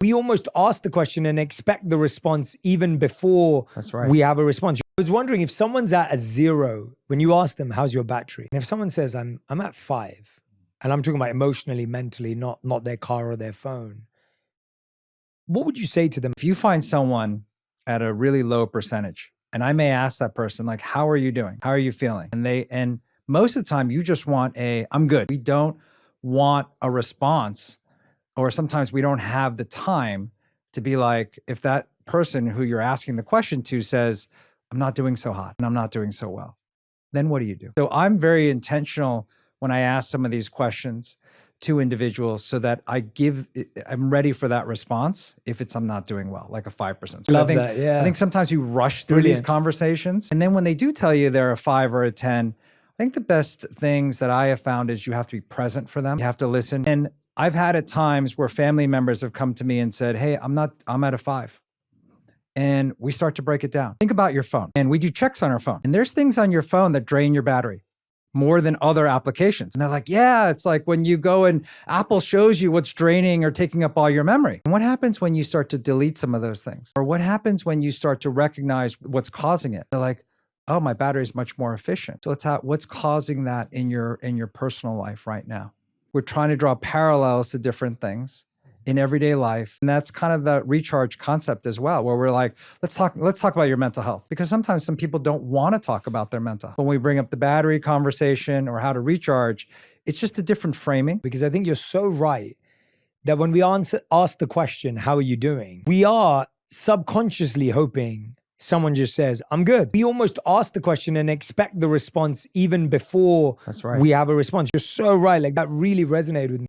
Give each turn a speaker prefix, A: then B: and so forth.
A: We almost ask the question and expect the response even before we have a response. I was wondering if someone's at a 0, when you ask them, how's your battery? And if someone says, I'm at 5, and I'm talking about emotionally, mentally, not their car or their phone, what would you say to them?
B: If you find someone at a really low percentage, and I may ask that person, like, how are you doing? How are you feeling? And most of the time you just want I'm good. We don't want a response, or sometimes we don't have the time to be like, if that person who you're asking the question to says, I'm not doing so hot and I'm not doing so well, then what do you do? So I'm very intentional when I ask some of these questions to individuals so that I'm ready for that response if I'm not doing well, like a 5%. So
A: Love that, yeah.
B: I think sometimes you rush through these conversations. And then when they do tell you they're a 5 or a 10, I think the best things that I have found is you have to be present for them. You have to listen. And I've had at times where family members have come to me and said, hey, I'm at a 5. And we start to break it down. Think about your phone. And we do checks on our phone. And there's things on your phone that drain your battery more than other applications. And they're like, yeah, it's like when you go and Apple shows you what's draining or taking up all your memory. And what happens when you start to delete some of those things? Or what happens when you start to recognize what's causing it? They're like, oh, my battery is much more efficient. So what's causing that in your personal life right now? We're trying to draw parallels to different things in everyday life. And that's kind of the recharge concept as well, where we're like, let's talk about your mental health. Because sometimes some people don't want to talk about their mental health. When we bring up the battery conversation or how to recharge, it's just a different framing.
A: Because I think you're so right that when we ask the question, how are you doing? We are subconsciously hoping someone just says, I'm good. We almost ask the question and expect the response even before we have a response. You're so right. Like that really resonated with me.